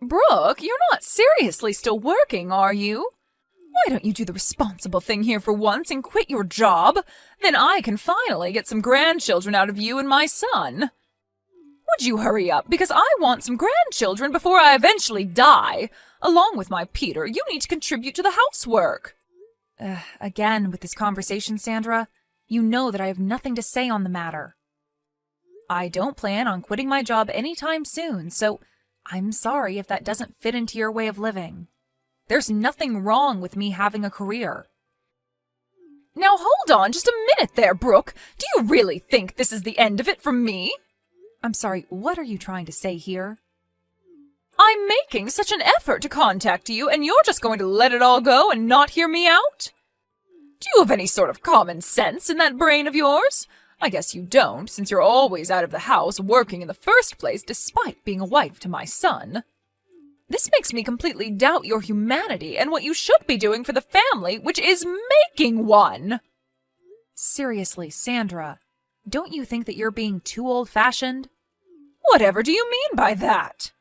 Brooke, you're not seriously still working, are you? Why don't you do the responsible thing here for once and quit your job? Then I can finally get some grandchildren out of you and my son. Would you hurry up, because I want some grandchildren before I eventually die. Along with my Peter, you need to contribute to the housework. Again, with this conversation, Sandra, you know that I have nothing to say on the matter. I don't plan on quitting my job anytime soon, so I'm sorry if that doesn't fit into your way of living. There's nothing wrong with me having a career. Now hold on just a minute there, Brooke. Do you really think this is the end of it for me? I'm sorry, what are you trying to say here? I'm making such an effort to contact you, and you're just going to let it all go and not hear me out? Do you have any sort of common sense in that brain of yours? I guess you don't, since you're always out of the house working in the first place despite being a wife to my son. This makes me completely doubt your humanity and what you should be doing for the family, which is making one. Seriously, Sandra, don't you think that you're being too old-fashioned? Whatever do you mean by that?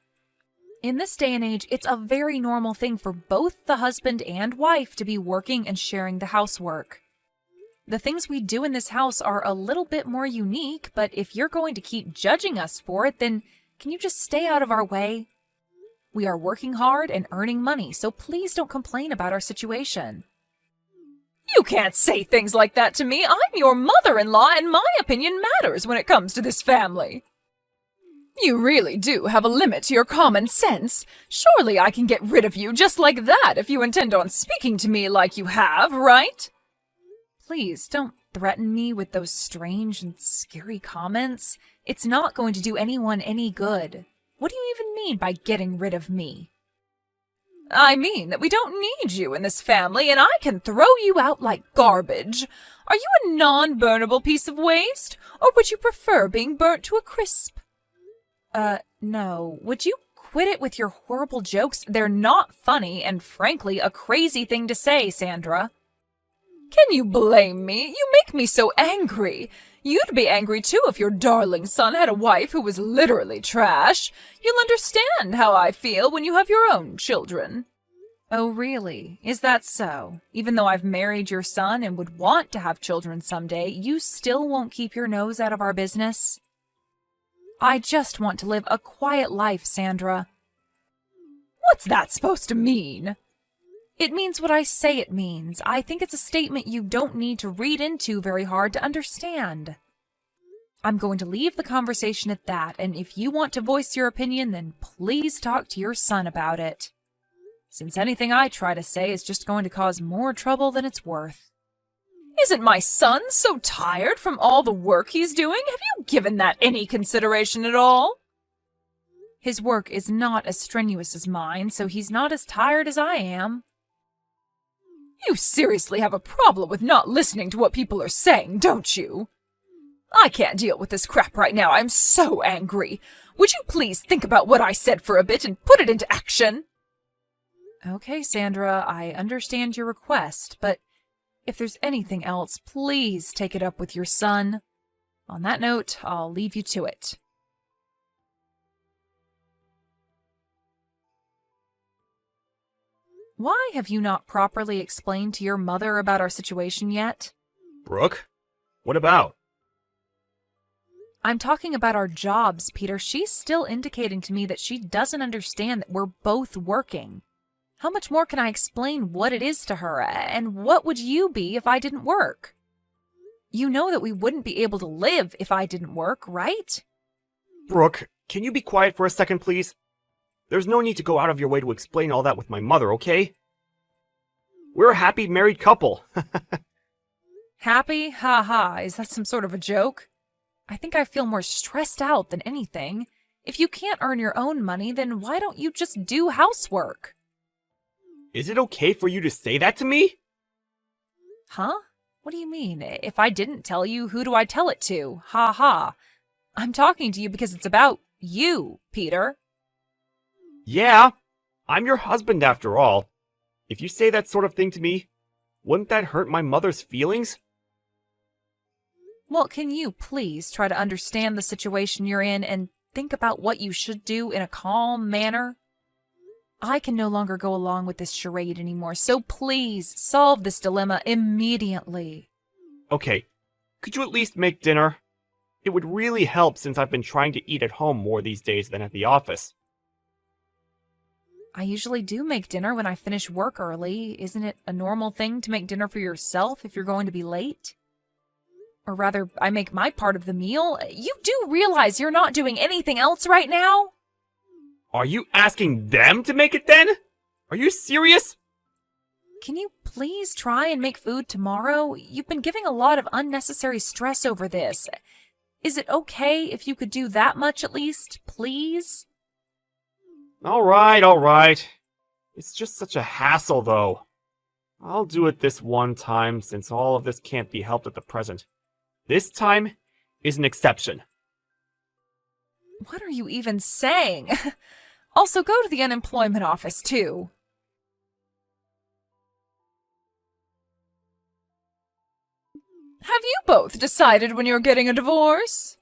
In this day and age, it's a very normal thing for both the husband and wife to be working and sharing the housework. The things we do in this house are a little bit more unique, but if you're going to keep judging us for it, then can you just stay out of our way? We are working hard and earning money, so please don't complain about our situation. You can't say things like that to me. I'm your mother-in-law, and my opinion matters when it comes to this family. You really do have a limit to your common sense. Surely I can get rid of you just like that if you intend on speaking to me like you have, right? Please, don't threaten me with those strange and scary comments. It's not going to do anyone any good. What do you even mean by getting rid of me? I mean that we don't need you in this family, and I can throw you out like garbage. Are you a non-burnable piece of waste, or would you prefer being burnt to a crisp? No. Would you quit it with your horrible jokes? They're not funny, and frankly, a crazy thing to say, Sandra. Can you blame me? You make me so angry. You'd be angry too if your darling son had a wife who was literally trash. You'll understand how I feel when you have your own children. Oh, really? Is that so? Even though I've married your son and would want to have children someday, you still won't keep your nose out of our business? I just want to live a quiet life, Sandra. What's that supposed to mean? It means what I say it means. I think it's a statement you don't need to read into very hard to understand. I'm going to leave the conversation at that, and if you want to voice your opinion, then please talk to your son about it. Since anything I try to say is just going to cause more trouble than it's worth. Isn't my son so tired from all the work he's doing? Have you given that any consideration at all? His work is not as strenuous as mine, so he's not as tired as I am. You seriously have a problem with not listening to what people are saying, don't you? I can't deal with this crap right now. I'm so angry. Would you please think about what I said for a bit and put it into action? Okay, Sandra, I understand your request, but if there's anything else, please take it up with your son. On that note, I'll leave you to it. Why have you not properly explained to your mother about our situation yet? Brooke? What about? I'm talking about our jobs, Peter. She's still indicating to me that she doesn't understand that we're both working. How much more can I explain what it is to her, and what would you be if I didn't work? You know that we wouldn't be able to live if I didn't work, right? Brooke, can you be quiet for a second, please? There's no need to go out of your way to explain all that with my mother, okay? We're a happy married couple. Happy? Ha ha. Is that some sort of a joke? I think I feel more stressed out than anything. If you can't earn your own money, then why don't you just do housework? Is it okay for you to say that to me? Huh? What do you mean? If I didn't tell you, who do I tell it to? Ha ha. I'm talking to you because it's about you, Peter. Yeah, I'm your husband after all. If you say that sort of thing to me, wouldn't that hurt my mother's feelings? Well, can you please try to understand the situation you're in and think about what you should do in a calm manner? I can no longer go along with this charade anymore, so please solve this dilemma immediately. Okay, could you at least make dinner? It would really help since I've been trying to eat at home more these days than at the office. I usually do make dinner when I finish work early. Isn't it a normal thing to make dinner for yourself if you're going to be late? Or rather, I make my part of the meal. You do realize you're not doing anything else right now? Are you asking them to make it then? Are you serious? Can you please try and make food tomorrow? You've been giving a lot of unnecessary stress over this. Is it okay if you could do that much at least, please? Alright. It's just such a hassle, though. I'll do it this one time, since all of this can't be helped at the present. This time is an exception. What are you even saying? Also, go to the unemployment office, too. Have you both decided when you're getting a divorce?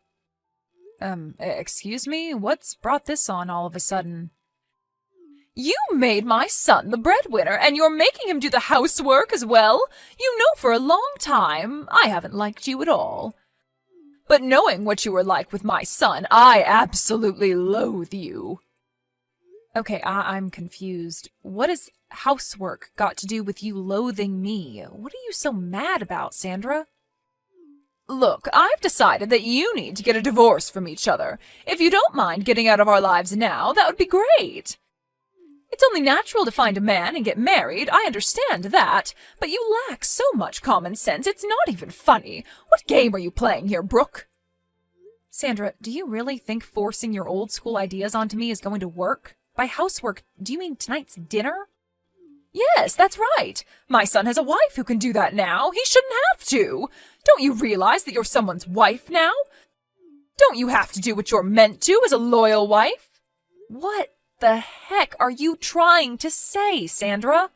Excuse me? What's brought this on all of a sudden? You made my son the breadwinner, and you're making him do the housework as well? You know for a long time I haven't liked you at all. But knowing what you were like with my son, I absolutely loathe you. Okay, I'm confused. What has housework got to do with you loathing me? What are you so mad about, Sandra? Look, I've decided that you need to get a divorce from each other. If you don't mind getting out of our lives now, that would be great. It's only natural to find a man and get married, I understand that, but you lack so much common sense, it's not even funny. What game are you playing here, Brooke? Sandra, do you really think forcing your old school ideas onto me is going to work? By housework, do you mean tonight's dinner? Yes, that's right. My son has a wife who can do that now. He shouldn't have to. Don't you realize that you're someone's wife now? Don't you have to do what you're meant to as a loyal wife? What the heck are you trying to say, Sandra?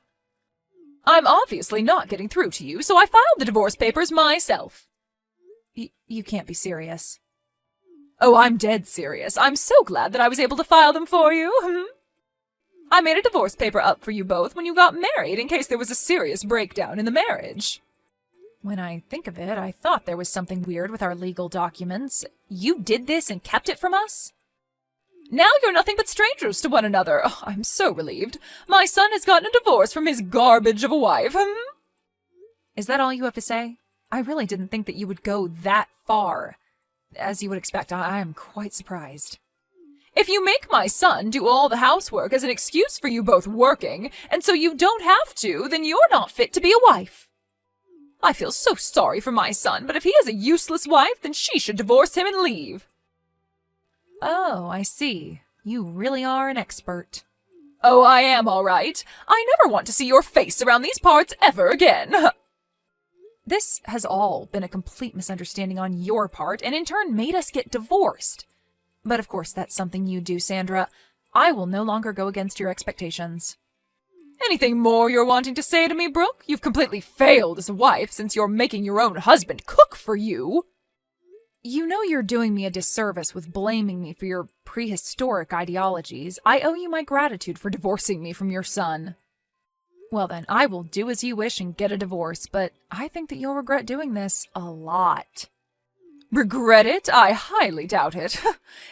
I'm obviously not getting through to you, so I filed the divorce papers myself. You can't be serious. Oh, I'm dead serious. I'm so glad that I was able to file them for you. I made a divorce paper up for you both when you got married in case there was a serious breakdown in the marriage. When I think of it, I thought there was something weird with our legal documents. You did this and kept it from us? Now you're nothing but strangers to one another. Oh, I'm so relieved. My son has gotten a divorce from his garbage of a wife. Is that all you have to say? I really didn't think that you would go that far. As you would expect, I am quite surprised. If you make my son do all the housework as an excuse for you both working, and so you don't have to, then you're not fit to be a wife. I feel so sorry for my son, but if he has a useless wife, then she should divorce him and leave. Oh, I see. You really are an expert. Oh, I am all right. I never want to see your face around these parts ever again. This has all been a complete misunderstanding on your part, and in turn made us get divorced. But of course, that's something you do, Sandra. I will no longer go against your expectations. Anything more you're wanting to say to me, Brooke? You've completely failed as a wife since you're making your own husband cook for you. You know you're doing me a disservice with blaming me for your prehistoric ideologies. I owe you my gratitude for divorcing me from your son. Well then, I will do as you wish and get a divorce, but I think that you'll regret doing this a lot. Regret it? I highly doubt it.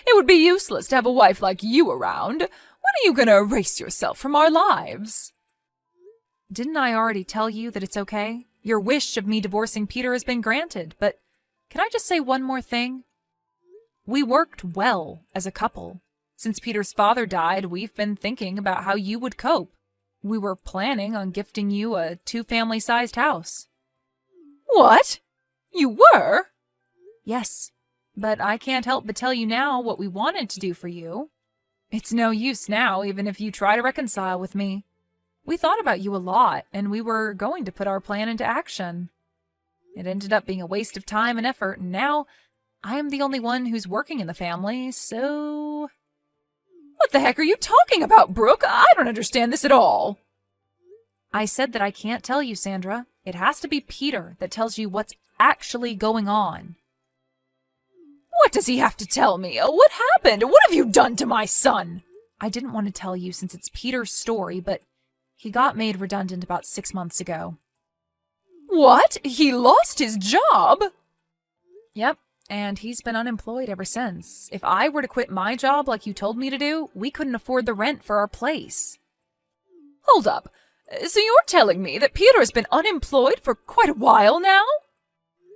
It would be useless to have a wife like you around. When are you going to erase yourself from our lives? Didn't I already tell you that it's okay? Your wish of me divorcing Peter has been granted, but can I just say one more thing? We worked well as a couple. Since Peter's father died, we've been thinking about how you would cope. We were planning on gifting you a 2-family-sized house. What? You were? Yes, but I can't help but tell you now what we wanted to do for you. It's no use now, even if you try to reconcile with me. We thought about you a lot, and we were going to put our plan into action. It ended up being a waste of time and effort, and now I am the only one who's working in the family, so... What the heck are you talking about, Brooke? I don't understand this at all. I said that I can't tell you, Sandra. It has to be Peter that tells you what's actually going on. What does he have to tell me? What happened? What have you done to my son? I didn't want to tell you since it's Peter's story, but he got made redundant about 6 months ago. What? He lost his job? Yep, and he's been unemployed ever since. If I were to quit my job like you told me to do, we couldn't afford the rent for our place. Hold up. So you're telling me that Peter has been unemployed for quite a while now?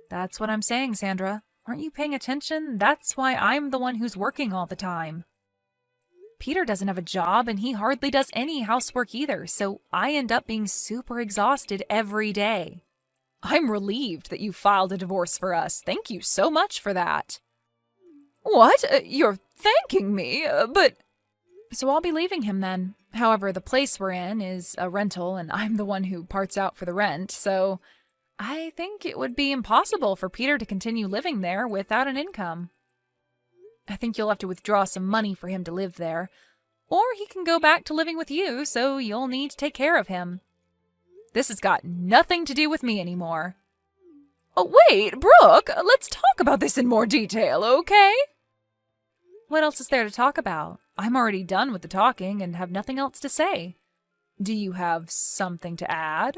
That's what I'm saying, Sandra. Aren't you paying attention? That's why I'm the one who's working all the time. Peter doesn't have a job, and he hardly does any housework either, so I end up being super exhausted every day. I'm relieved that you filed a divorce for us. Thank you so much for that. What? You're thanking me? But... So I'll be leaving him then. However, the place we're in is a rental, and I'm the one who parts out for the rent, so I think it would be impossible for Peter to continue living there without an income. I think you'll have to withdraw some money for him to live there, or he can go back to living with you, so you'll need to take care of him. This has got nothing to do with me anymore. Oh, wait, Brooke, let's talk about this in more detail, okay? What else is there to talk about? I'm already done with the talking and have nothing else to say. Do you have something to add?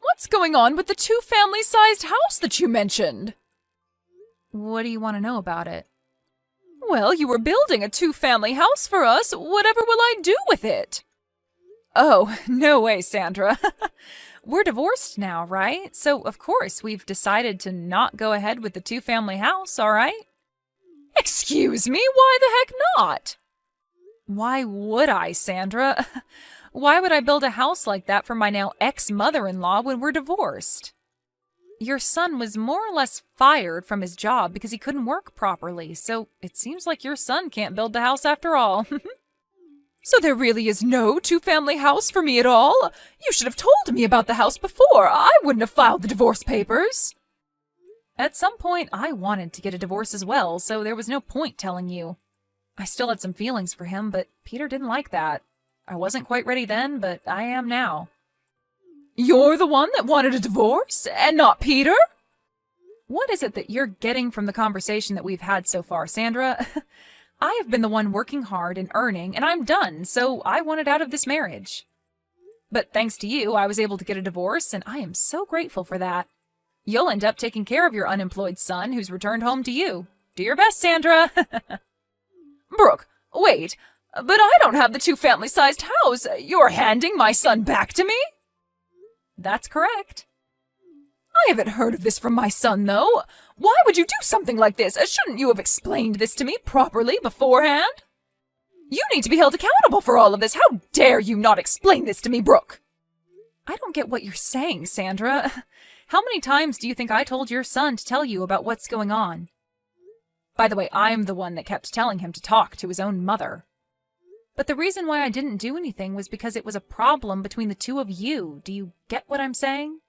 What's going on with the 2-family-sized house that you mentioned? What do you want to know about it? Well, you were building a 2-family house for us. Whatever will I do with it? Oh, no way, Sandra. We're divorced now, right? So, of course, we've decided to not go ahead with the 2-family house, all right? Excuse me, why the heck not? Why would I, Sandra? Why would I build a house like that for my now ex-mother-in-law when we're divorced? Your son was more or less fired from his job because he couldn't work properly, so it seems like your son can't build the house after all. So there really is no 2-family house for me at all? You should have told me about the house before. I wouldn't have filed the divorce papers. At some point, I wanted to get a divorce as well, so there was no point telling you. I still had some feelings for him, but Peter didn't like that. I wasn't quite ready then, but I am now. You're the one that wanted a divorce, and not Peter? What is it that you're getting from the conversation that we've had so far, Sandra? I have been the one working hard and earning, and I'm done, so I wanted out of this marriage. But thanks to you, I was able to get a divorce, and I am so grateful for that. You'll end up taking care of your unemployed son who's returned home to you. Do your best, Sandra. Brooke, wait, but I don't have the 2-family-sized house. You're handing my son back to me? That's correct. I haven't heard of this from my son, though. Why would you do something like this? Shouldn't you have explained this to me properly beforehand? You need to be held accountable for all of this. How dare you not explain this to me, Brooke? I don't get what you're saying, Sandra. How many times do you think I told your son to tell you about what's going on? By the way, I'm the one that kept telling him to talk to his own mother. But the reason why I didn't do anything was because it was a problem between the two of you. Do you get what I'm saying?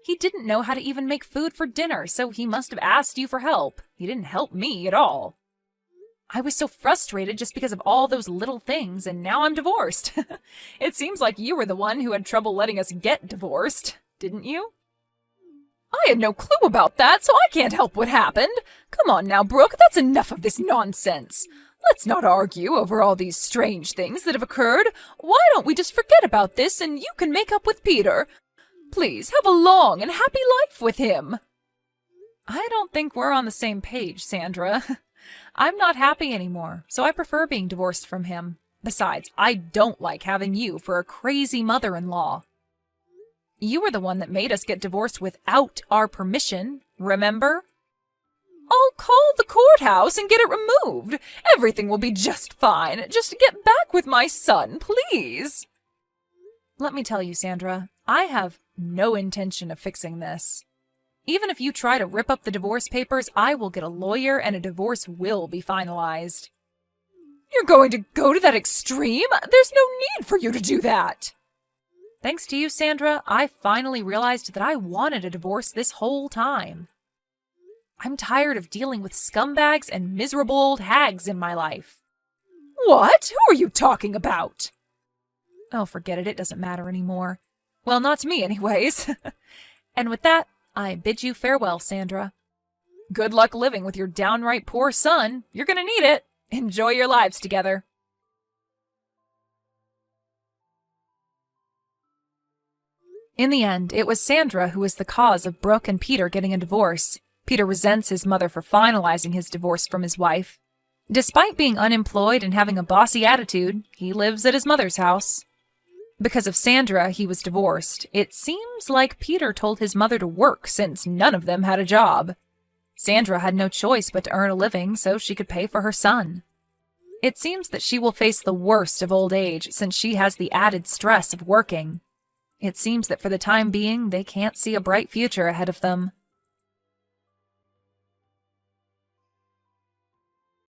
He didn't know how to even make food for dinner, so he must have asked you for help. He didn't help me at all. I was so frustrated just because of all those little things, and now I'm divorced. It seems like you were the one who had trouble letting us get divorced, didn't you? I had no clue about that, so I can't help what happened. Come on now, Brooke, that's enough of this nonsense. Let's not argue over all these strange things that have occurred. Why don't we just forget about this and you can make up with Peter? Please, have a long and happy life with him. I don't think we're on the same page, Sandra. I'm not happy anymore, so I prefer being divorced from him. Besides, I don't like having you for a crazy mother-in-law. You were the one that made us get divorced without our permission, remember? I'll call the courthouse and get it removed. Everything will be just fine. Just get back with my son, please. Let me tell you, Sandra, I have no intention of fixing this. Even if you try to rip up the divorce papers, I will get a lawyer and a divorce will be finalized. You're going to go to that extreme? There's no need for you to do that. Thanks to you, Sandra, I finally realized that I wanted a divorce this whole time. I'm tired of dealing with scumbags and miserable old hags in my life. What? Who are you talking about? Oh, forget it. It doesn't matter anymore. Well, not to me, anyways. And with that, I bid you farewell, Sandra. Good luck living with your downright poor son. You're gonna need it. Enjoy your lives together. In the end, it was Sandra who was the cause of Brooke and Peter getting a divorce. Peter resents his mother for finalizing his divorce from his wife. Despite being unemployed and having a bossy attitude, he lives at his mother's house. Because of Sandra, he was divorced. It seems like Peter told his mother to work since none of them had a job. Sandra had no choice but to earn a living so she could pay for her son. It seems that she will face the worst of old age since she has the added stress of working. It seems that for the time being, they can't see a bright future ahead of them.